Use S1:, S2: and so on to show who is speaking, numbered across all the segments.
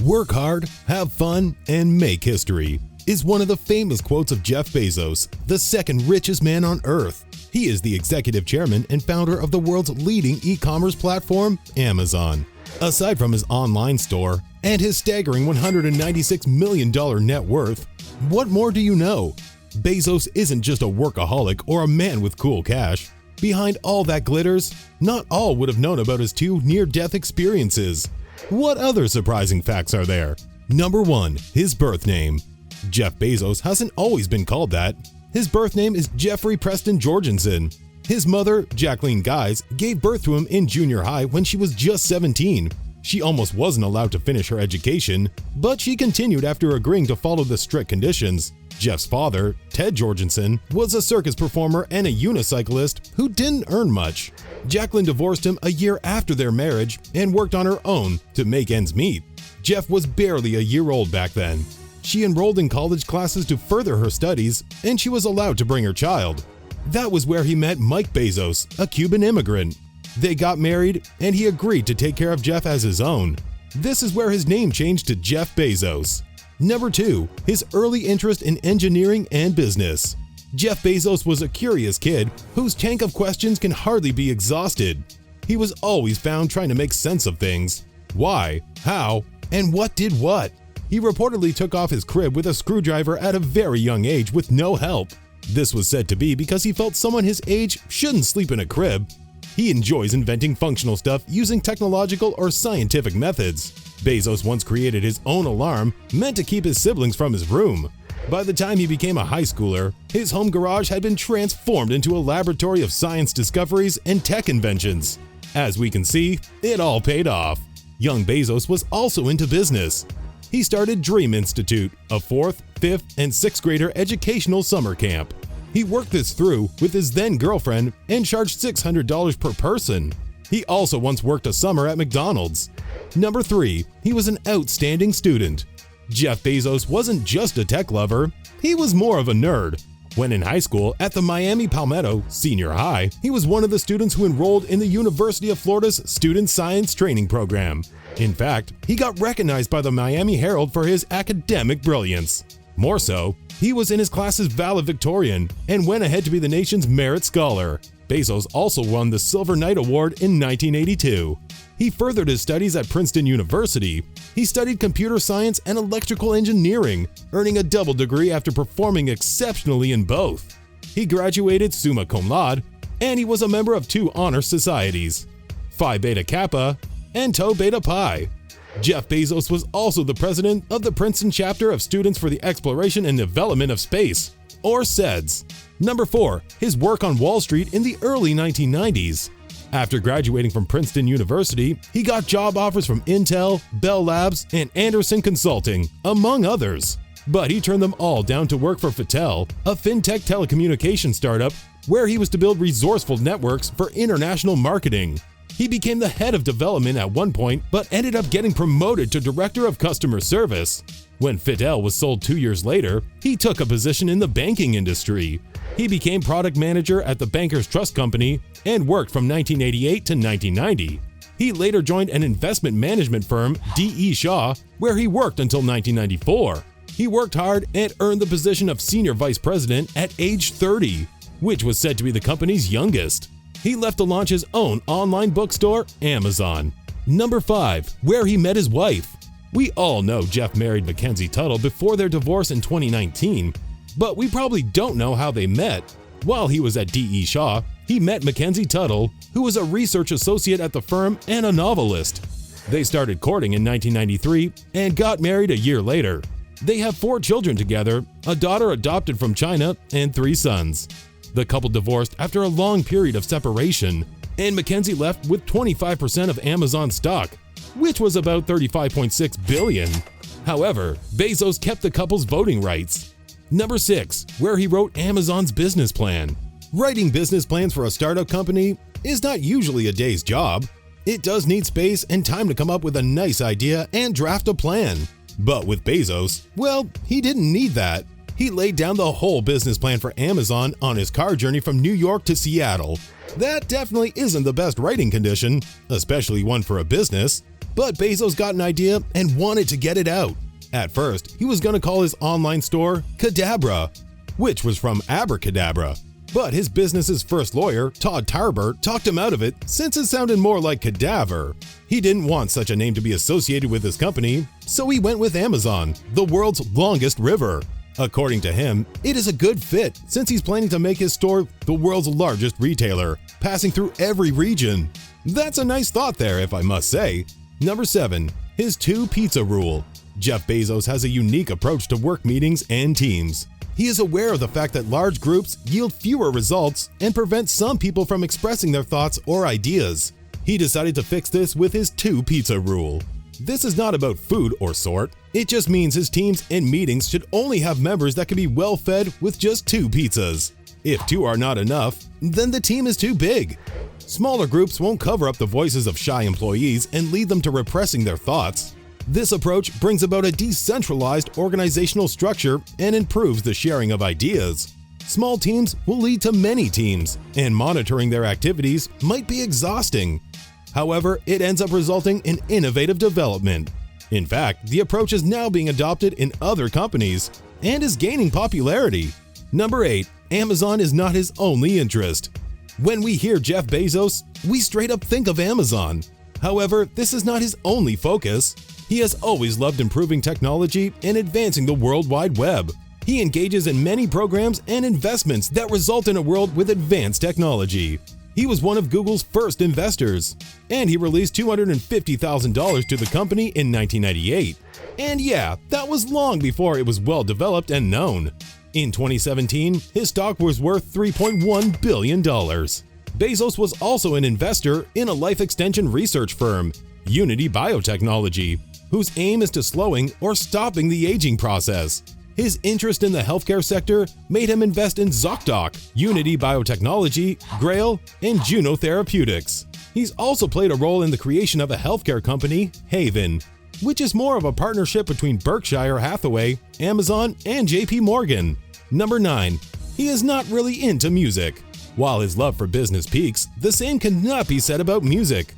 S1: Work hard, have fun, and make history is one of the famous quotes of Jeff Bezos, the second richest man on earth. He is the executive chairman and founder of the world's leading e-commerce platform, Amazon. Aside from his online store and his staggering $196 million net worth, what more do you know? Bezos isn't just a workaholic or a man with cool cash. Behind all that glitters, not all would have known about his two near-death experiences. What other surprising facts are there? Number 1. His birth name. Jeff Bezos hasn't always been called that. His birth name is Jeffrey Preston Jorgensen. His mother, Jacqueline Guise, gave birth to him in junior high when she was just 17. She almost wasn't allowed to finish her education, but she continued after agreeing to follow the strict conditions. Jeff's father, Ted Jorgensen, was a circus performer and a unicyclist who didn't earn much. Jacqueline divorced him a year after their marriage and worked on her own to make ends meet. Jeff was barely a year old back then. She enrolled in college classes to further her studies, and she was allowed to bring her child. That was where he met Mike Bezos, a Cuban immigrant. They got married, and he agreed to take care of Jeff as his own. This is where his name changed to Jeff Bezos. Number 2. His early interest in engineering and business. Jeff Bezos was a curious kid whose tank of questions can hardly be exhausted. He was always found trying to make sense of things. Why, how, and what did what? He reportedly took off his crib with a screwdriver at a very young age with no help. This was said to be because he felt someone his age shouldn't sleep in a crib. He enjoys inventing functional stuff using technological or scientific methods. Bezos once created his own alarm meant to keep his siblings from his room. By the time he became a high schooler, his home garage had been transformed into a laboratory of science discoveries and tech inventions. As we can see, it all paid off. Young Bezos was also into business. He started Dream Institute, a 4th, 5th, and 6th grader educational summer camp. He worked this through with his then-girlfriend and charged $600 per person. He also once worked a summer at McDonald's. Number 3. He was an outstanding student. Jeff Bezos wasn't just a tech lover, he was more of a nerd. When in high school at the Miami Palmetto Senior High, he was one of the students who enrolled in the University of Florida's Student Science Training Program. In fact, he got recognized by the Miami Herald for his academic brilliance. More so, he was in his class's valedictorian and went ahead to be the nation's Merit Scholar. Bezos also won the Silver Knight Award in 1982. He furthered his studies at Princeton University. He studied computer science and electrical engineering, earning a double degree after performing exceptionally in both. He graduated summa cum laude, and he was a member of 2 honor societies, Phi Beta Kappa and Tau Beta Pi. Jeff Bezos was also the president of the Princeton chapter of Students for the Exploration and Development of Space, or SEDS. Number 4. His work on Wall Street in the early 1990s. After graduating from Princeton University, he got job offers from Intel, Bell Labs, and Anderson Consulting, among others. But he turned them all down to work for Fattel, a fintech telecommunications startup where he was to build resourceful networks for international marketing. He became the head of development at one point, but ended up getting promoted to director of customer service. When Fattel was sold 2 years later, he took a position in the banking industry. He became product manager at the Bankers Trust Company and worked from 1988 to 1990. He later joined an investment management firm, D.E. Shaw, where he worked until 1994. He worked hard and earned the position of senior vice president at age 30, which was said to be the company's youngest. He left to launch his own online bookstore, Amazon. Number 5. Where he met his wife. We all know Jeff married Mackenzie Tuttle before their divorce in 2019, but we probably don't know how they met. While he was at D.E. Shaw, he met Mackenzie Tuttle, who was a research associate at the firm and a novelist. They started courting in 1993 and got married a year later. They have 4 children together, a daughter adopted from China, and 3 sons. The couple divorced after a long period of separation, and Mackenzie left with 25% of Amazon stock, which was about $35.6 billion. However, Bezos kept the couple's voting rights. Number 6. Where he wrote Amazon's business plan. Writing business plans for a startup company is not usually a day's job. It does need space and time to come up with a nice idea and draft a plan. But with Bezos, well, he didn't need that. He laid down the whole business plan for Amazon on his car journey from New York to Seattle. That definitely isn't the best writing condition, especially one for a business. But Bezos got an idea and wanted to get it out. At first, he was going to call his online store Cadabra, which was from abracadabra. But his business's first lawyer, Todd Tarber, talked him out of it since it sounded more like cadaver. He didn't want such a name to be associated with his company, so he went with Amazon, the world's longest river. According to him, it is a good fit since he's planning to make his store the world's largest retailer, passing through every region. That's a nice thought there, if I must say. Number 7. His 2-pizza rule. Jeff Bezos has a unique approach to work meetings and teams. He is aware of the fact that large groups yield fewer results and prevent some people from expressing their thoughts or ideas. He decided to fix this with his 2-pizza rule. This is not about food or sort. It just means his teams and meetings should only have members that can be well fed with just 2 pizzas. If 2 are not enough, then the team is too big. Smaller groups won't cover up the voices of shy employees and lead them to repressing their thoughts. This approach brings about a decentralized organizational structure and improves the sharing of ideas. Small teams will lead to many teams, and monitoring their activities might be exhausting. However, it ends up resulting in innovative development. In fact, the approach is now being adopted in other companies and is gaining popularity. Number 8. Amazon is not his only interest. When we hear Jeff Bezos, we straight up think of Amazon. However, this is not his only focus. He has always loved improving technology and advancing the World Wide Web. He engages in many programs and investments that result in a world with advanced technology. He was one of Google's first investors, and he released $250,000 to the company in 1998. And yeah, that was long before it was well developed and known. In 2017, his stock was worth $3.1 billion. Bezos was also an investor in a life extension research firm, Unity Biotechnology, whose aim is to slowing or stopping the aging process. His interest in the healthcare sector made him invest in ZocDoc, Unity Biotechnology, Grail, and Juno Therapeutics. He's also played a role in the creation of a healthcare company, Haven, which is more of a partnership between Berkshire Hathaway, Amazon, and JP Morgan. Number 9. He is not really into music. While his love for business peaks, the same cannot be said about music.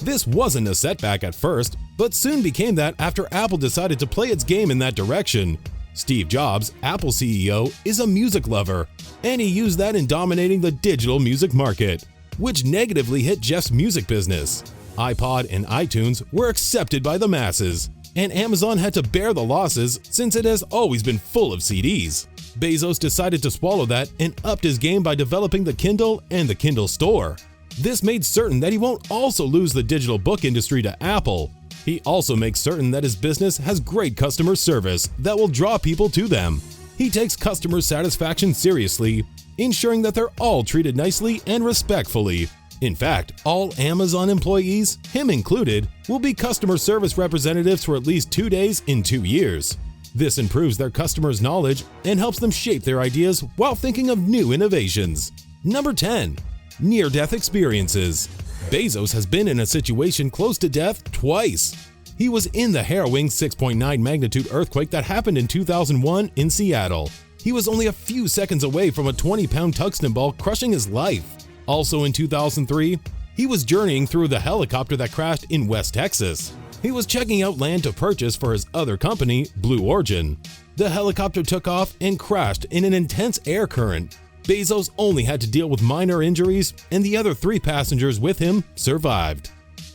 S1: This wasn't a setback at first, but soon became that after Apple decided to play its game in that direction. Steve Jobs, Apple CEO, is a music lover, and he used that in dominating the digital music market, which negatively hit Jeff's music business. iPod and iTunes were accepted by the masses, and Amazon had to bear the losses since it has always been full of CDs. Bezos decided to swallow that and upped his game by developing the Kindle and the Kindle Store. This made certain that he won't also lose the digital book industry to Apple. He also makes certain that his business has great customer service that will draw people to them. He takes customer satisfaction seriously, ensuring that they're all treated nicely and respectfully. In fact, all Amazon employees, him included, will be customer service representatives for at least 2 days in 2 years. This improves their customers' knowledge and helps them shape their ideas while thinking of new innovations. Number 10. Near-death experiences. Bezos has been in a situation close to death twice. He was in the harrowing 6.9 magnitude earthquake that happened in 2001 in Seattle. He was only a few seconds away from a 20-pound tungsten ball crushing his life. Also in 2003, he was journeying through the helicopter that crashed in West Texas. He was checking out land to purchase for his other company, Blue Origin. The helicopter took off and crashed in an intense air current. Bezos only had to deal with minor injuries, and the other 3 passengers with him survived.